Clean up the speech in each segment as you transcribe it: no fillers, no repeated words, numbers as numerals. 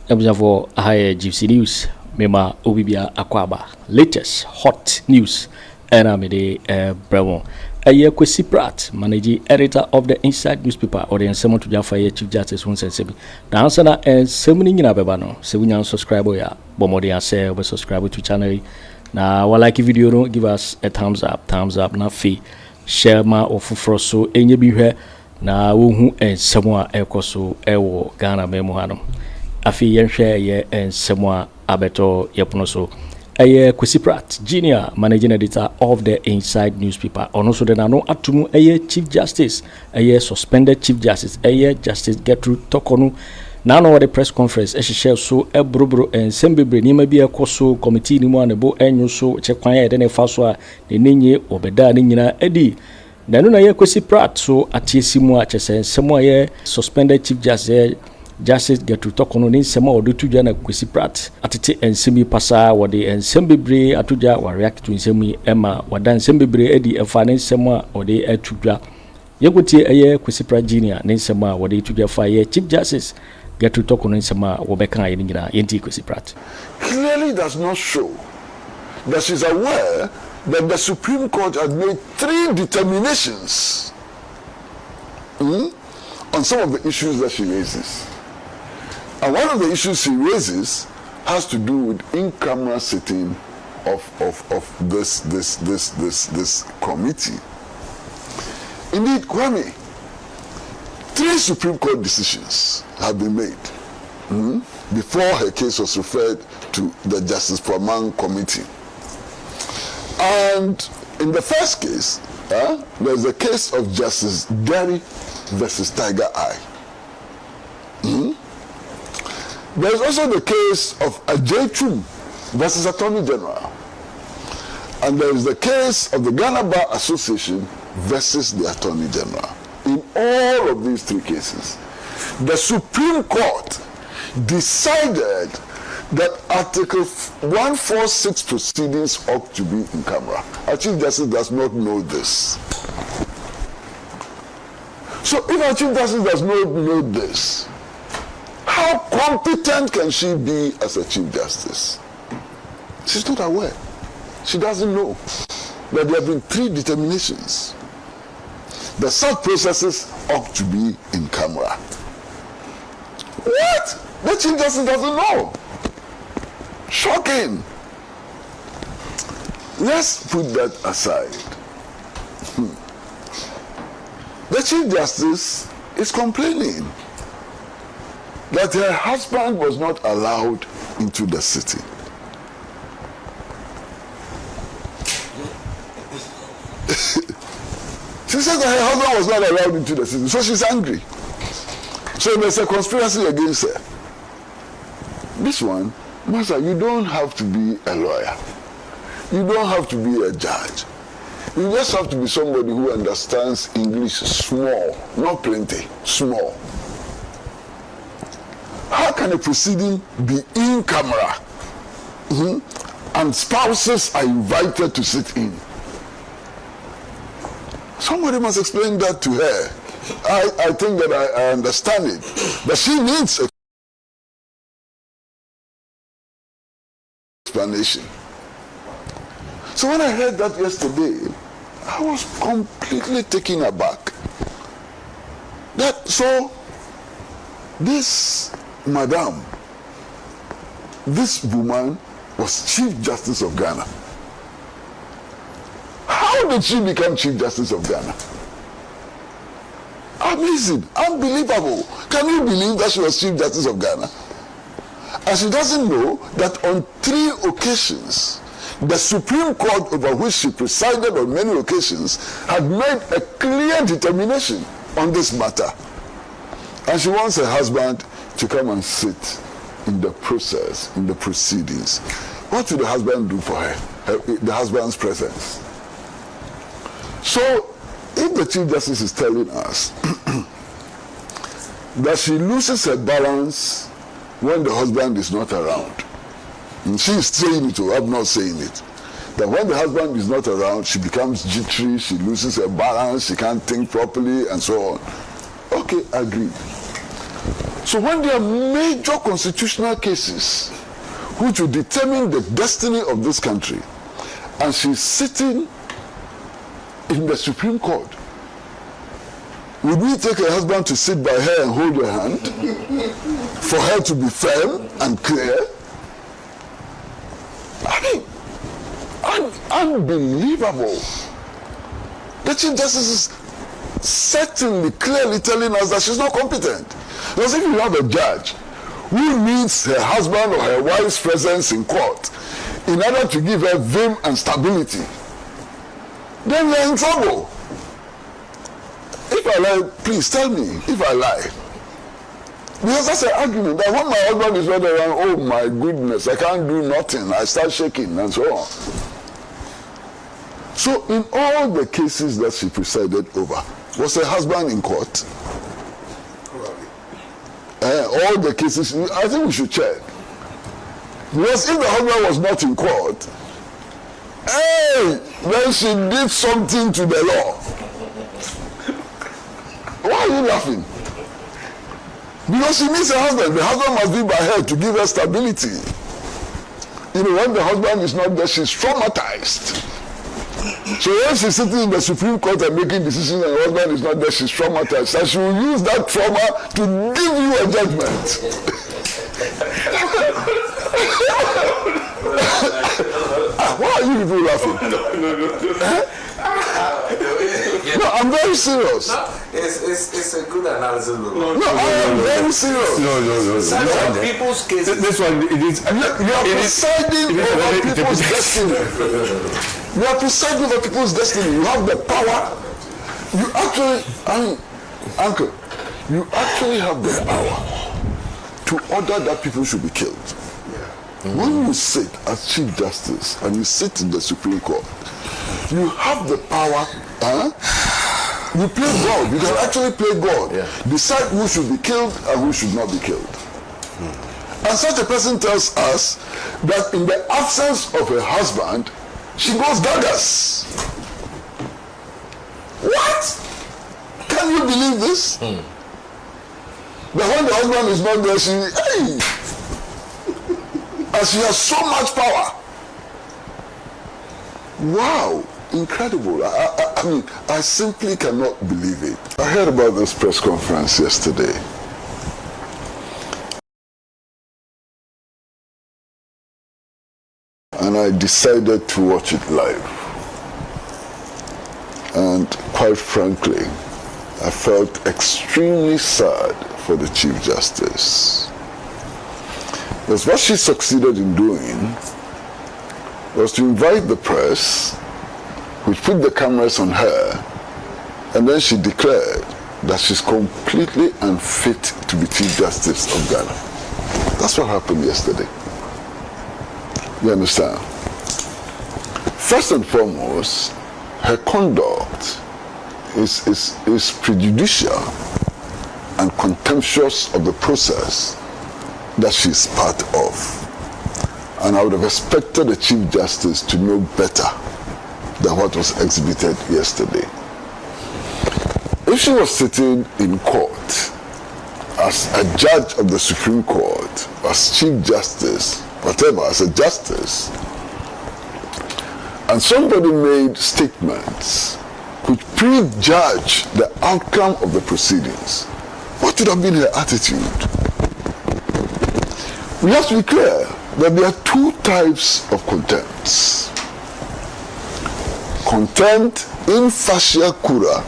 Ebuzafo ahaye GC News mema obibia akwaba latest hot news and mede bremo Kwesi Pratt, managing editor of the Inside newspaper or the Nsemo to Gyamfi Chief Justice Hunsensebi. Na answer and semuni nyina beba no. Se wunya subscribe ya, bomode ya say we subscribe to channel. Na wa like video no, give us a thumbs up na fi share ma ofufro so enye bi hwe na wo hu ensemo a ekoso ewo Ghana memo hanom. Afi yenhwe ye ensemo a abeto yepono so. Kwesi Pratt, Junior, managing editor of the Inside newspaper. Also, the Nano Atumu, Chief Justice, suspended Chief Justice, Justice Gertrude Torkonoo. Now, the press conference, she shares so a brubro and Sembebre, ni maybe a coso committee, ni mo anebo, and so check then a faswa, the ninye, obeda, nina, Eddie. Nanuna Kwesi Pratt, so at Yesimu, somewhere suspended Chief Justice. Justice Gertrude Torkonoo ni sema odo tuja na Kwesi Pratt atete ensemi pasa wode ensembebre atuja wa react to ensemi ema wada ensembebre edi efa ne sema ode atuja yegotie Kwesi Pratt Junior ne sema wode tuja fa Chief Justice Gertrude Torkonoo sema wobeka aye nyina yenti Kwesi Pratt clearly does not show that she's aware that the Supreme Court had made 3 determinations on some of the issues that she raises. And one of the issues she raises has to do with in-camera sitting of this committee. Indeed, Kwame, 3 Supreme Court decisions have been made before her case was referred to the Justice Praman Committee. And in the first case, there's a case of Justice Gabby versus Tiger Eye. There's also the case of Gertrude versus Attorney General. And there is the case of the Ghana Bar Association versus the Attorney General. In all of these 3 cases, the Supreme Court decided that Article 146 proceedings ought to be in camera. Our Chief Justice does not know this. So if our Chief Justice does not know this, how competent can she be as a Chief Justice? She's not aware. She doesn't know that there have been 3 determinations. The such processes ought to be in camera. What? The Chief Justice doesn't know. Shocking. Let's put that aside. The Chief Justice is complaining that her husband was not allowed into the city. She said that her husband was not allowed into the city, so she's angry. So there's a conspiracy against her. This one, Master, you don't have to be a lawyer. You don't have to be a judge. You just have to be somebody who understands English small, not plenty, small. How can a proceeding be in camera and spouses are invited to sit in? Somebody must explain that to her. I think that I understand it. But she needs an explanation. So when I heard that yesterday, I was completely taken aback. So this madam, this woman was Chief Justice of Ghana. How did she become Chief Justice of Ghana? Amazing, unbelievable. Can you believe that she was Chief Justice of Ghana? And she doesn't know that on 3 occasions, the Supreme Court, over which she presided on many occasions, had made a clear determination on this matter. And she wants her husband to come and sit in the process, in the proceedings. What will the husband do for her? The husband's presence. So, if the Chief Justice is telling us that she loses her balance when the husband is not around, and she is saying it, or I'm not saying it, that when the husband is not around, she becomes jittery, she loses her balance, she can't think properly, and so on. Okay, agreed. So when there are major constitutional cases which will determine the destiny of this country, and she's sitting in the Supreme Court, would we take her husband to sit by her and hold her hand for her to be firm and clear? I mean, unbelievable. The Chief Justice is certainly clearly telling us that she's not competent. Because if you have a judge who needs her husband or her wife's presence in court in order to give her vim and stability, then we're in trouble. If I lie, please tell me if I lie. Because that's an argument that when my husband is not around, oh my goodness, I can't do nothing. I start shaking and so on. So in all the cases that she presided over, was her husband in court? All the cases, I think we should check. Because if the husband was not in court, hey, then she did something to the law. Why are you laughing? Because she needs a husband. The husband must be by her to give her stability. You know, when the husband is not there, she's traumatized. So when she's sitting in the Supreme Court and making decisions and her husband is not there, she's traumatized. And she will use that trauma to give you a judgment. Why are you people laughing? No, I'm very serious. No, it's a good analysis. No, I am very serious. No. People's cases. This one, it is. You are presiding over people's destiny. You are presiding over people's destiny. You have the power. You actually, Uncle, you actually have the power to order that people should be killed. When you sit as Chief Justice and you sit in the Supreme Court, you have the power. You play God. You can actually play God. Decide who should be killed and who should not be killed. And such a person tells us that in the absence of her husband, she goes gagas. What? Can you believe this? That when the husband is not there, and she has so much power. Wow, incredible. I mean, I simply cannot believe it. I heard about this press conference yesterday. And I decided to watch it live. And quite frankly, I felt extremely sad for the Chief Justice. Because what she succeeded in doing was to invite the press, which put the cameras on her, and then she declared that she's completely unfit to be Chief Justice of Ghana. That's what happened yesterday. You understand? First and foremost, her conduct is prejudicial and contemptuous of the process that she's part of. And I would have expected the Chief Justice to know better than what was exhibited yesterday. If she was sitting in court as a judge of the Supreme Court, as Chief Justice, whatever, as a justice, and somebody made statements which prejudge the outcome of the proceedings, what would have been her attitude? We have to be clear that there are two types of contempts. Contempt in facie cura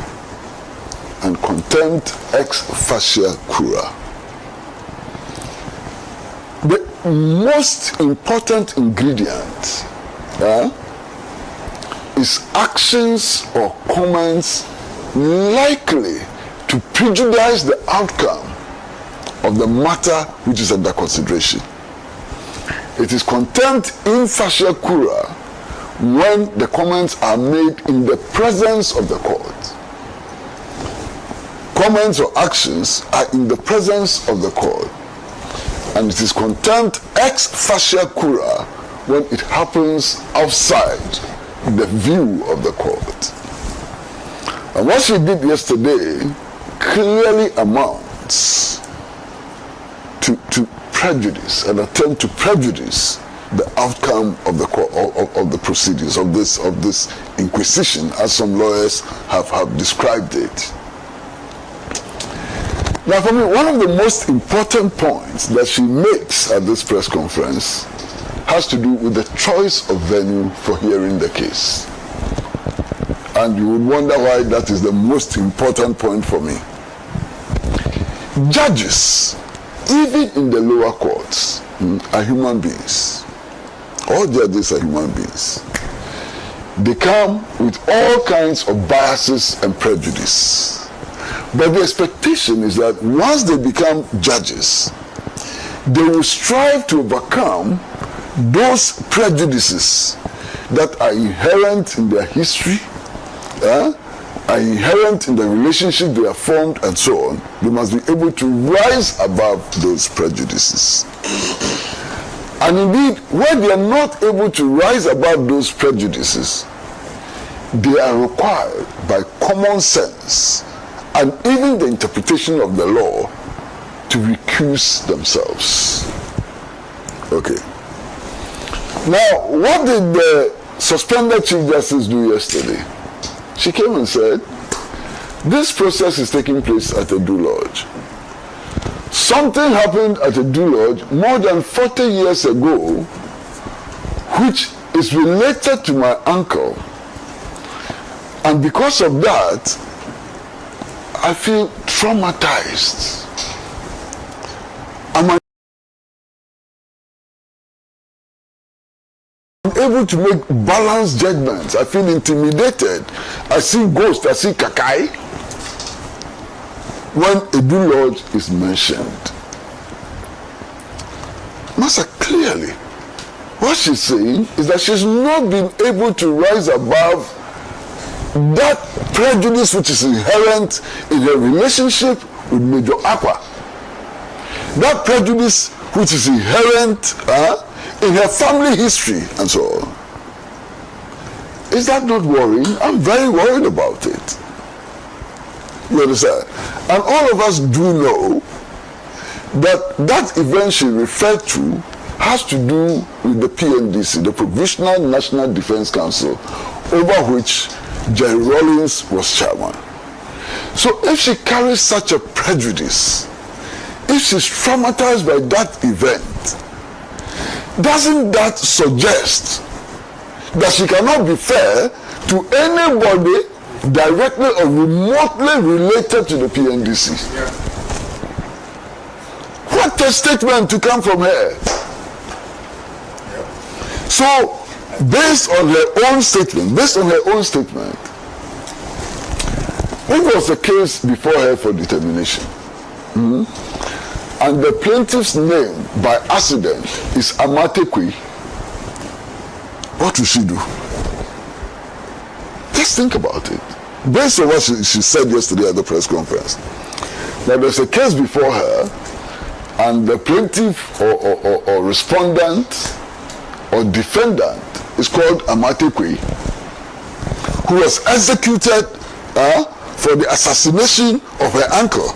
and contempt ex facie cura. The most important ingredient is actions or comments likely to prejudice the outcome of the matter which is under consideration. It is contempt in facie cura when the comments are made in the presence of the court. Comments or actions are in the presence of the court. And it is contempt ex facie cura when it happens outside the view of the court. And what she did yesterday clearly amounts to prejudice, an attempt to prejudice the outcome of the proceedings of this inquisition, as some lawyers have described it. Now, for me, one of the most important points that she makes at this press conference has to do with the choice of venue for hearing the case. And you would wonder why that is the most important point for me. Judges, even in the lower courts, are human beings. All judges are human beings. They come with all kinds of biases and prejudice. But the expectation is that once they become judges, they will strive to overcome those prejudices that are inherent in their history, are inherent in the relationship they have formed, and so on. They must be able to rise above those prejudices. And indeed, when they are not able to rise above those prejudices, they are required by common sense and even the interpretation of the law to recuse themselves. Okay. Now, what did the suspended Chief Justice do yesterday? She came and said, this process is taking place at a Edu Lodge. Something happened at a Edu Lodge more than 40 years ago, which is related to my uncle. And because of that, I feel traumatized. I'm unable to make balanced judgments. I feel intimidated. I see ghosts, I see kakai when Edu Lodge is mentioned. Master, clearly, what she's saying is that she's not been able to rise above that prejudice which is inherent in her relationship with Major Akwa. That prejudice which is inherent in her family history and so on. Is that not worrying? I'm very worried about it. You understand? And all of us do know that that event she referred to has to do with the PNDC, the Provisional National Defense Council, over which Jerry Rawlings was chairman. So if she carries such a prejudice, if she's traumatized by that event, doesn't that suggest that she cannot be fair to anybody directly or remotely related to the PNDC? Yeah. What a statement to come from her. Yeah. So, based on her own statement, what was the case before her for determination? And the plaintiff's name by accident is Amatekwe. What will she do? Just think about it. Based on what she said yesterday at the press conference. Now there's a case before her, and the plaintiff or respondent or defendant is called Amatekwe, who was executed for the assassination of her uncle.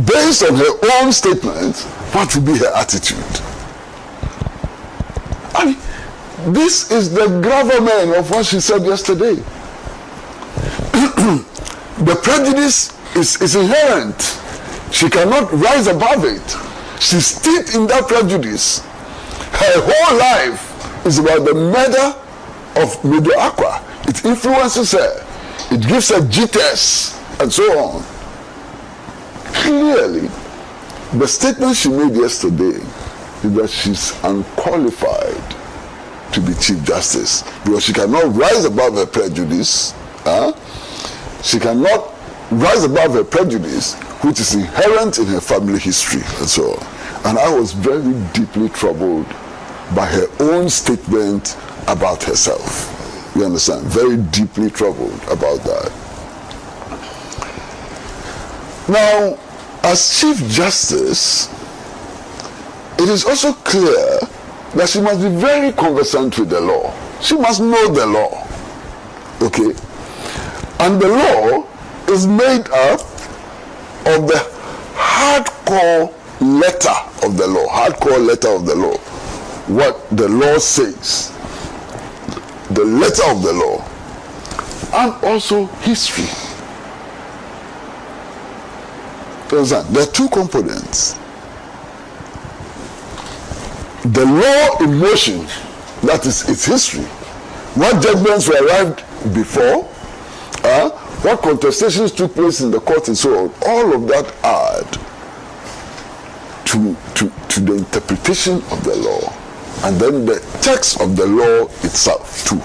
Based on her own statement, what would be her attitude? I mean, this is the gravamen of what she said yesterday. The prejudice is inherent. She cannot rise above it. She's steeped in that prejudice. Her whole life is about the murder of Major Akwa. It influences her. It gives her jitters and so on. Clearly, the statement she made yesterday is that she's unqualified to be Chief Justice because she cannot rise above her prejudice. She cannot rise above her prejudice, which is inherent in her family history and so on. And I was very deeply troubled by her own statement about herself. You understand? Very deeply troubled about that. Now, as Chief Justice, it is also clear that she must be very conversant with the law. She must know the law. Okay? And the law is made up of the hardcore hardcore letter of the law, what the law says, the letter of the law, and also history. There are two components. The law in motion, that is its history. What judgments were arrived before, what contestations took place in the court and so on, all of that add to the interpretation of the law, and then the text of the law itself too.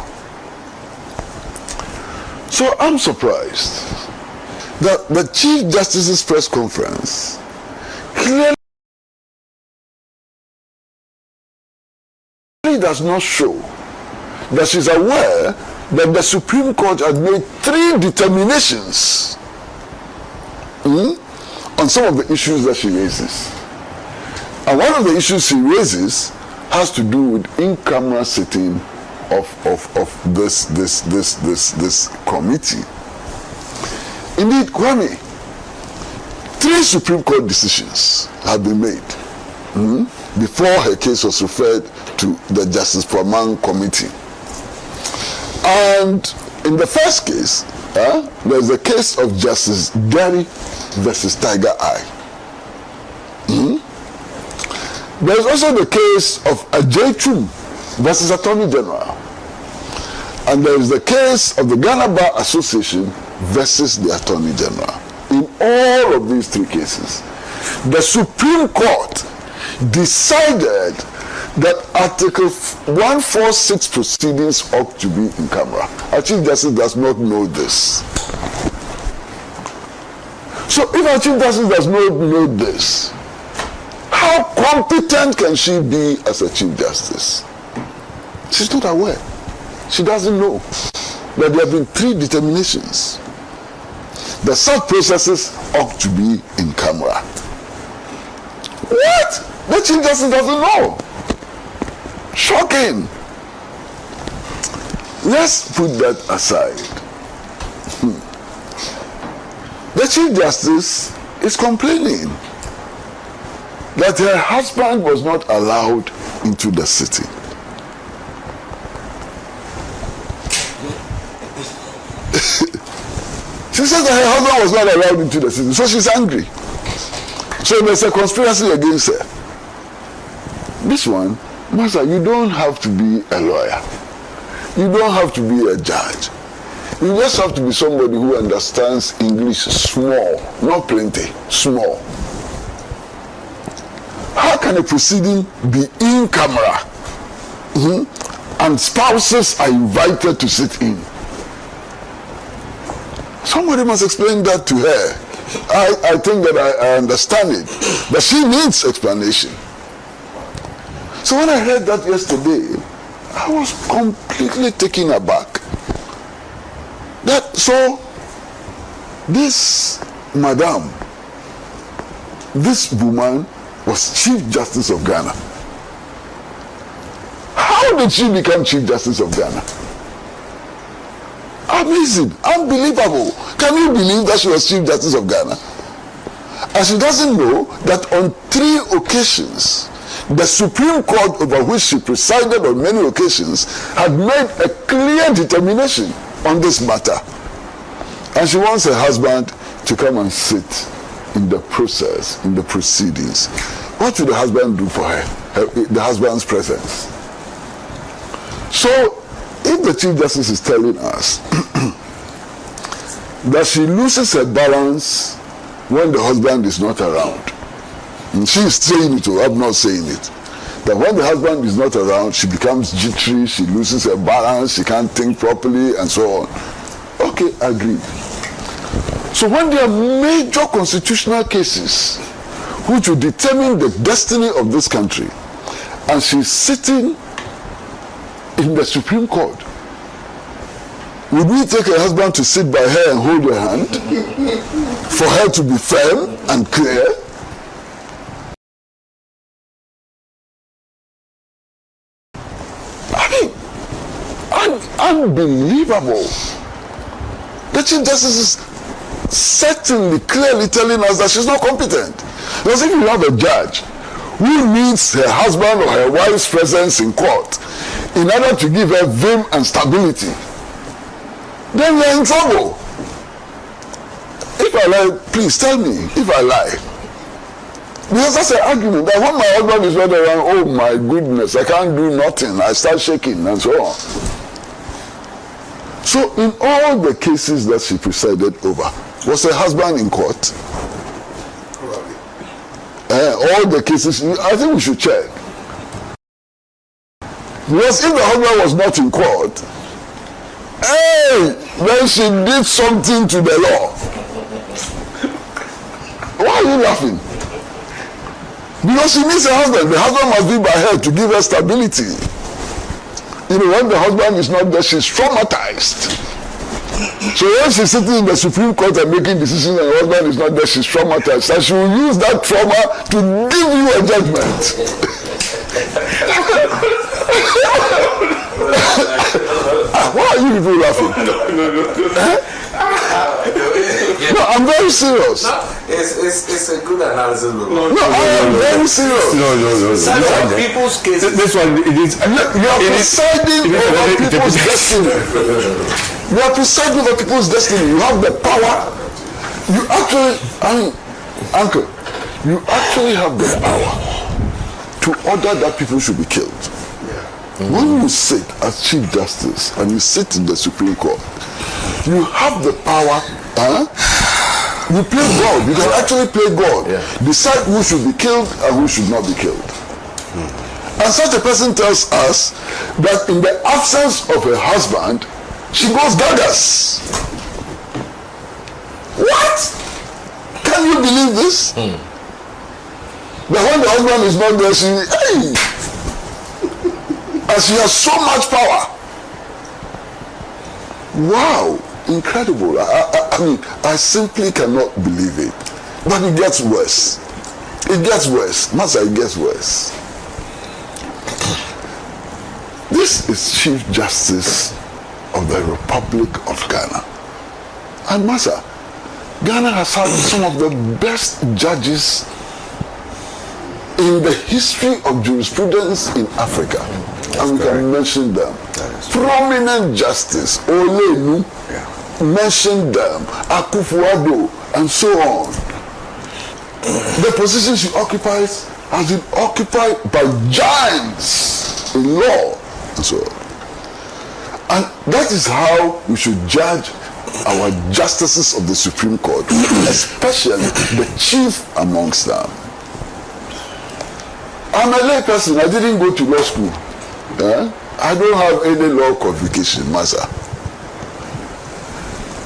So I'm surprised that the Chief Justice's press conference clearly does not show that she's aware that the Supreme Court had made 3 determinations on some of the issues that she raises. And one of the issues she raises has to do with in-camera sitting of this committee. Indeed, Kwame, 3 Supreme Court decisions have been made before her case was referred to the Justice Praman Committee. And in the first case, there's a case of Justice Gary versus Tiger Eye. There's also the case of Gertrude versus Attorney General. And there's the case of the Ghana Bar Association versus the Attorney General. In all of these 3 cases, the Supreme Court decided that Article 146 proceedings ought to be in camera. Our Chief Justice does not know this. So if our Chief Justice does not know this, how competent can she be as a Chief Justice? She's not aware. She doesn't know that there have been 3 determinations. The such processes ought to be in camera. What? The Chief Justice doesn't know. Shocking. Let's put that aside. The Chief Justice is complaining that her husband was not allowed into the city. She says that her husband was not allowed into the city, so she's angry. So there's a conspiracy against her. This one, Master, you don't have to be a lawyer. You don't have to be a judge. You just have to be somebody who understands English small, not plenty, small. How can a proceeding be in camera and spouses are invited to sit in? Somebody must explain that to her. I think that I understand it, but she needs explanation. So when I heard that yesterday, I was completely taken aback. So this madam, this woman was Chief Justice of Ghana. How did she become Chief Justice of Ghana? Amazing, unbelievable. Can you believe that she was Chief Justice of Ghana? And she doesn't know that on 3 occasions, the Supreme Court, over which she presided on many occasions, had made a clear determination on this matter. And she wants her husband to come and sit in the process, in the proceedings. What will the husband do for her? The husband's presence. So, if the Chief Justice is telling us that she loses her balance when the husband is not around, and she is saying it, or I'm not saying it, that when the husband is not around, she becomes jittery, she loses her balance, she can't think properly, and so on. Okay, agreed. So when there are major constitutional cases which will determine the destiny of this country, and she's sitting in the Supreme Court, would we take her husband to sit by her and hold her hand for her to be firm and clear? I mean, unbelievable. The Chief Justice is certainly clearly telling us that she's not competent. Because if you have a judge who needs her husband or her wife's presence in court in order to give her vim and stability, then we are in trouble. If I lie, please tell me if I lie. Because that's an argument that when my husband is not around, oh my goodness, I can't do nothing. I start shaking and so on. So in all the cases that she presided over, was her husband in court? All the cases, I think we should check. Because if the husband was not in court, hey, then she did something to the law. Why are you laughing? Because she needs a husband. The husband must be by her to give her stability. You know, when the husband is not there, she's traumatized. So when she's sitting in the Supreme Court and making decisions and her husband is not there, she's traumatized. And she will use that trauma to give you a judgment. Why are you people laughing? No, I'm very serious. No, it's a good analysis. No, I am very serious. No. Some people's cases. This one, it is. You are presiding over people's destiny. You are presiding over people's destiny. You have the power. You actually, Uncle, you actually have the power to order that people should be killed. When you sit as Chief Justice and you sit in the Supreme Court, you have the power. You play God. You can actually play God. Decide who should be killed and who should not be killed. And such a person tells us that in the absence of her husband, she goes gagas. What? Can you believe this? That when the husband is not there, she and she has so much power. Wow, incredible. I mean, I simply cannot believe it. But it gets worse. It gets worse. Master, it gets worse. This is Chief Justice of the Republic of Ghana. And Master, Ghana has had some of the best judges in the history of jurisprudence in Africa. And we can mention them. Prominent justice, Olenu, mentioned them, Akufo Addo, and so on. The position she occupies has been occupied by giants in law, and so on. And that is how we should judge our justices of the Supreme Court, especially the chief amongst them. I'm a lay person. I didn't go to law school. I don't have any law qualification, Master.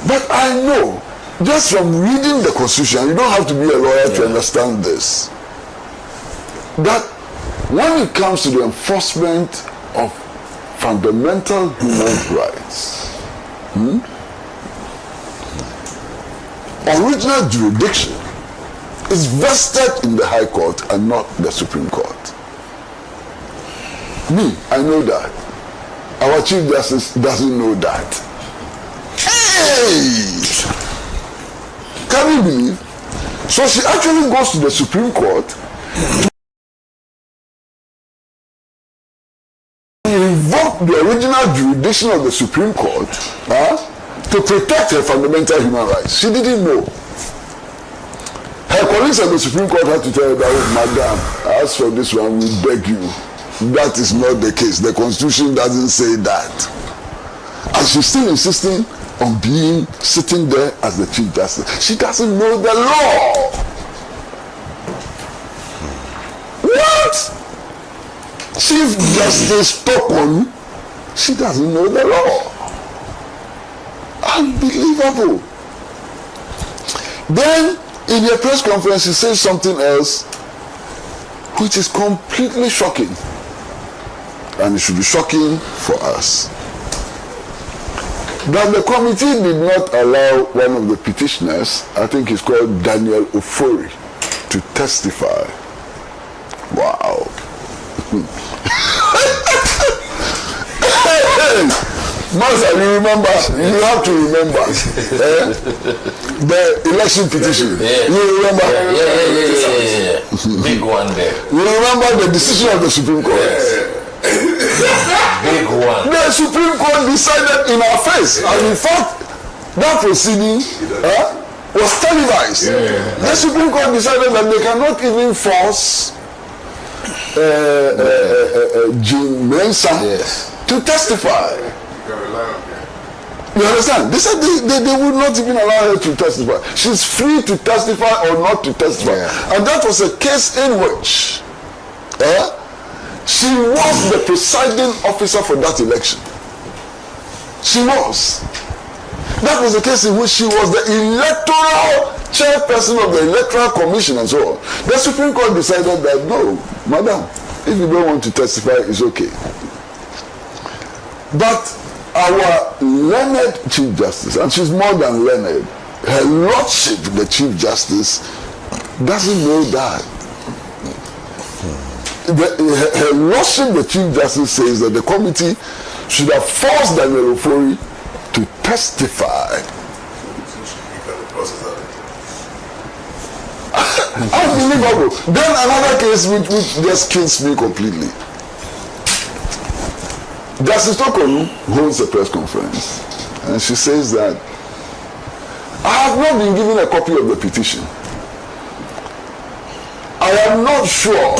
But I know, just from reading the Constitution, you don't have to be a lawyer to understand this, that when it comes to the enforcement of fundamental human rights, original jurisdiction is vested in the High Court and not the Supreme Court. Me, I know that. Our Chief Justice doesn't know that. Hey! Can you believe? So she actually goes to the Supreme Court to invoke the original jurisdiction of the Supreme Court to protect her fundamental human rights. She didn't know. Her colleagues at the Supreme Court had to tell her that, oh, Madam, as for this one, we beg you. That is not the case. The Constitution doesn't say that. And she's still insisting on sitting there as the Chief Justice. She doesn't know the law. What? Chief Justice Torkonuu, she doesn't know the law. Unbelievable. Then, in her press conference, she says something else which is completely shocking. And it should be shocking for us. That the committee did not allow one of the petitioners, I think he's called Daniel Ofori, to testify. Wow. Master, you remember, you have to remember the election petition. You remember? Yeah. Big one there. You remember the decision of the Supreme Court? Big one. The Supreme Court decided in our face, and in fact, that proceeding was televised. The Supreme Court decided that they cannot even force Jean Mensa to testify. You understand? They said they would not even allow her to testify. She's free to testify or not to testify. And that was a case in which she was the presiding officer for that election. She was. That was the case in which she was the electoral chairperson of the Electoral Commission and so on. The Supreme Court decided that no, madam, if you don't want to testify, it's okay. But our learned Chief Justice, and she's more than learned, her Lordship, the Chief Justice, doesn't know that. Her Lordship, the Chief Justice, says that the committee should have forced Daniel Ofori to testify. Unbelievable. Then another case which just kills me completely. Justice Torkonuu holds a press conference and she says that I have not been given a copy of the petition. I am not sure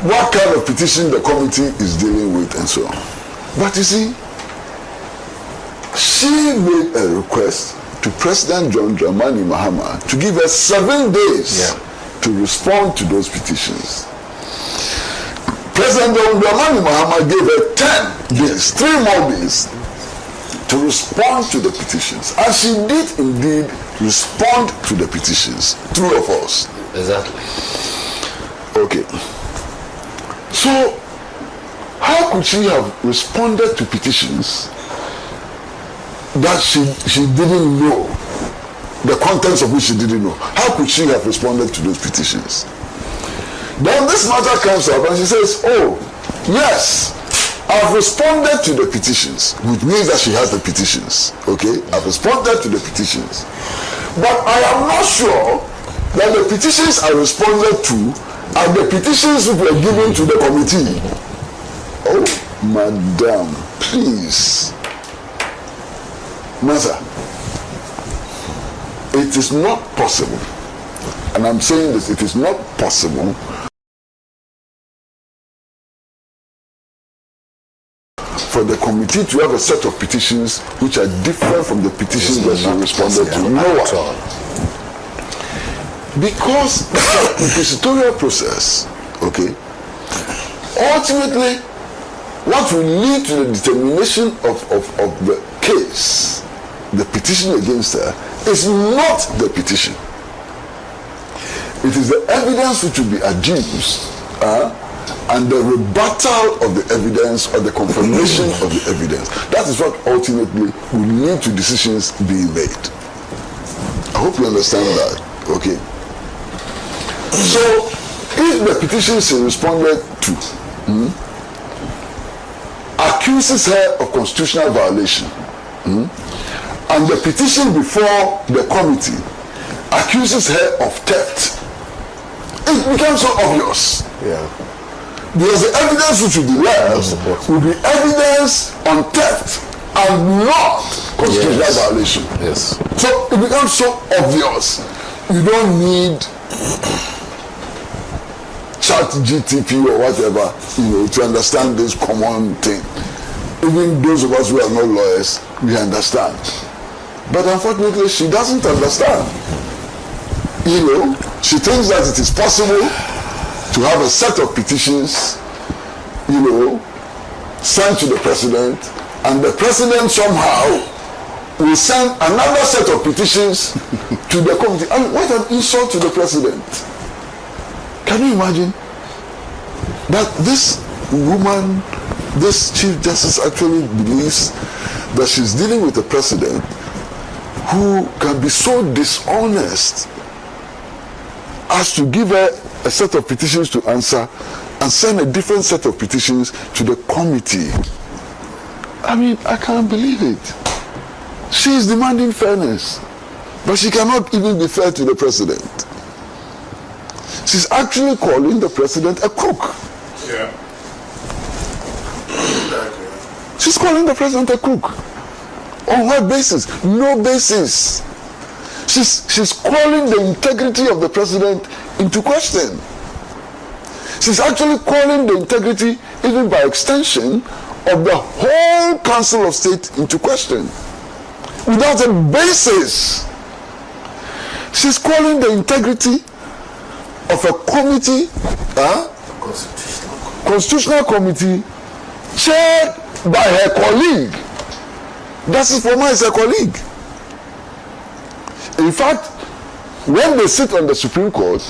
what kind of petition the committee is dealing with and so on. But you see, she made a request to President John Dramani Mahama to give her 7 days to respond to those petitions. President John Dramani Mahama gave her 10 days, 3 more days to respond to the petitions. And she did indeed respond to the petitions. True or false? Exactly. Okay. So, how could she have responded to petitions that she didn't know, the contents of which she didn't know? How could she have responded to those petitions? Then this matter comes up and she says, oh, yes, I've responded to the petitions, which means that she has the petitions, okay? I've responded to the petitions. But I am not sure that the petitions I responded to are the petitions which were given to the committee. Oh, madam, please. Mother, it is not possible, and I'm saying this, it is not possible for the committee to have a set of petitions which are different from the petitions that she responded to. You know what? Because the inquisitorial process, okay, ultimately, what will lead to the determination of the case, the petition against her, is not the petition. It is the evidence which will be adduced, and the rebuttal of the evidence or the confirmation of the evidence. That is what ultimately will lead to decisions being made. I hope you understand that. Okay. So, if the petition she responded to accuses her of constitutional violation, and the petition before the committee accuses her of theft, it becomes so obvious. Yeah. Because the evidence which will be left will be evidence on theft and not constitutional violation. Yes. So it becomes so obvious. You don't need ChatGPT or whatever, to understand this common thing. Even those of us who are not lawyers, we understand. But unfortunately, she doesn't understand. She thinks that it is possible to have a set of petitions, sent to the president, and the president somehow will send another set of petitions to the committee. And what an insult to the president. Can you imagine that this woman, this Chief Justice, actually believes that she's dealing with a president who can be so dishonest as to give her a set of petitions to answer and send a different set of petitions to the committee? I mean, I can't believe it. She is demanding fairness, but she cannot even be fair to the president. she's actually calling the president a crook. Yeah. She's calling the president a crook. On what basis? No basis. She's calling the integrity of the president into question. She's actually calling the integrity, even by extension, of the whole Council of State into question. Without a basis. She's calling the integrity of a committee, constitutional committee, chaired by her colleague. Justice Forman is her colleague. In fact, when they sit on the Supreme Court,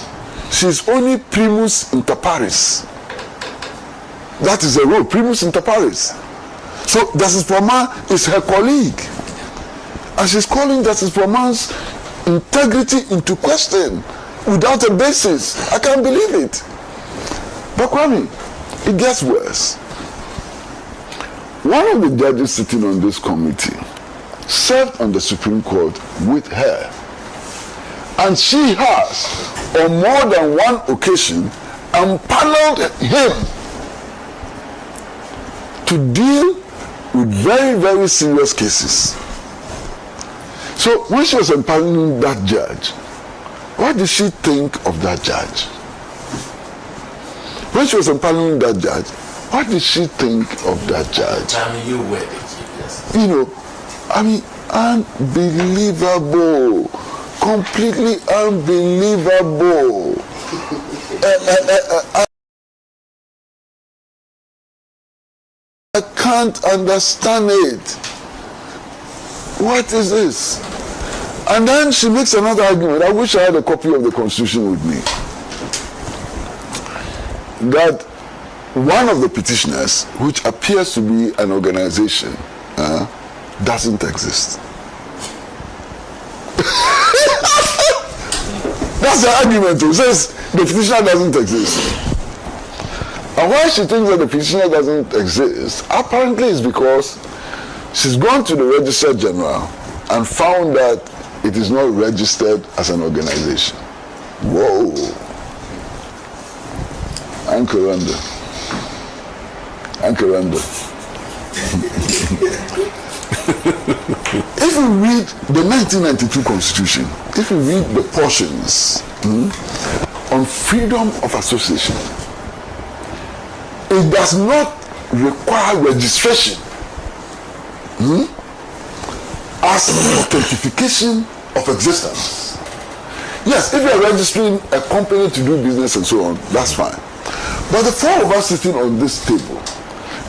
she's only primus inter pares. That is the role, primus inter pares. So Justice Forman is her colleague. And she's calling Justice Forman's integrity into question without a basis. I can't believe it. But Kwame, it gets worse. One of the judges sitting on this committee served on the Supreme Court with her. And she has, on more than one occasion, empaneled him to deal with very, very serious cases. So when she was empaneling that judge, what did she think of that judge? When she was empaneling that judge, what did she think of that judge? You were the chief justice. You know, I mean, unbelievable. Completely unbelievable. I can't understand it. What is this? And then she makes another argument. I wish I had a copy of the Constitution with me. That one of the petitioners, which appears to be an organization, doesn't exist. That's the argument who says the petitioner doesn't exist. And why she thinks that the petitioner doesn't exist, apparently is because she's gone to the Registrar General and found that it is not registered as an organization. Whoa. Ankaranda. If you read the 1992 Constitution, if you read the portions on freedom of association, it does not require registration as authentication of existence. Yes, if you are registering a company to do business and so on, that's fine. But the four of us sitting on this table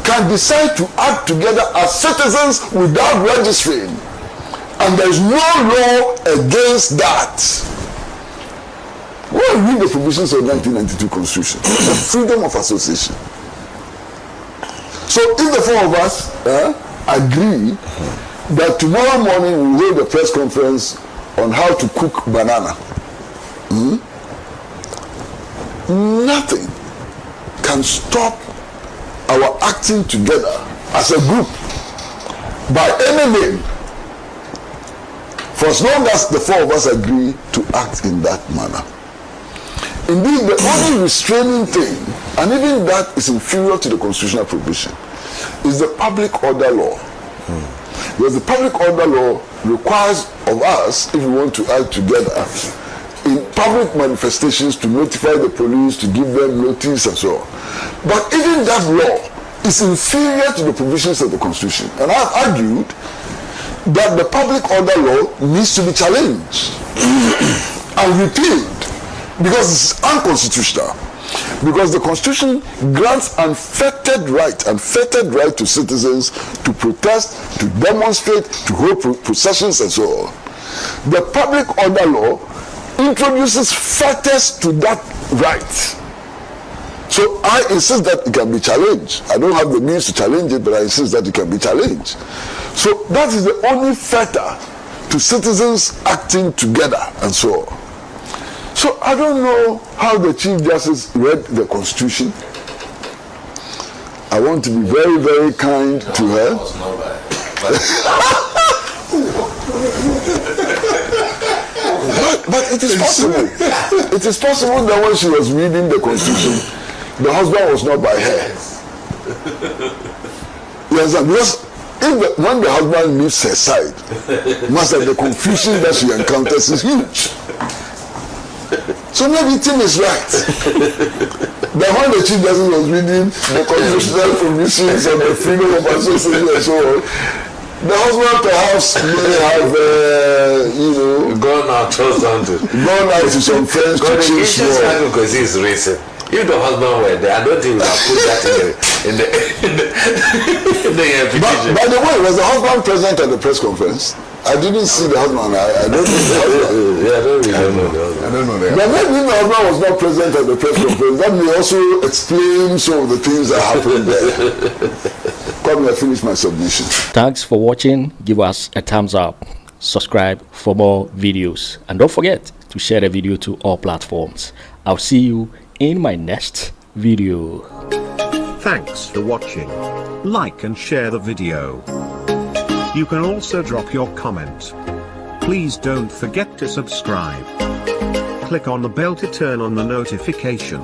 can decide to act together as citizens without registering. And there is no law against that. When you read the provisions of the 1992 Constitution, the freedom of association. So if the four of us agree that tomorrow morning we hold a press conference on how to cook banana, nothing can stop our acting together as a group by any name, for as long as the four of us agree to act in that manner. Indeed, the only restraining thing, and even that is inferior to the constitutional provision, is the public order law. Because the public order law requires of us, if we want to act together, in public manifestations to notify the police, to give them notice and so on. But even that law is inferior to the provisions of the Constitution. And I've argued that the public order law needs to be challenged and repealed because it's unconstitutional. Because the Constitution grants unfettered right to citizens to protest, to demonstrate, to hold processions and so on. The public order law introduces fetters to that right. So I insist that it can be challenged. I don't have the means to challenge it, but I insist that it can be challenged. So that is the only fetter to citizens acting together and so on. So I don't know how the Chief Justice read the Constitution. I want to be very, very kind to her. But it is possible. It is possible that when she was reading the Constitution, the husband was not by her. Yes, because when the husband leaves her side, master, the confusion that she encounters is huge. So maybe Tim is right. That when the Chief Justice was reading the constitutional provisions and the freedom of association and so on, the husband perhaps may have, gone out or something. Gone out to some friends to choose more. Because he's racing. If the husband were there, I don't think we would have put that in the petition. By the way, was the husband present at the press conference? I didn't see the husband. I don't know the husband. Yeah, I don't know the husband. I don't know the husband. But maybe the husband was not present at the press conference. That may also explain some of the things that happened there. Come here, finish my submission. Thanks for watching. Give us a thumbs up. Subscribe for more videos. And don't forget to share the video to all platforms. I'll see you in my next video. Thanks for watching. Like and share the video. You can also drop your comment. Please don't forget to subscribe. Click on the bell to turn on the notification.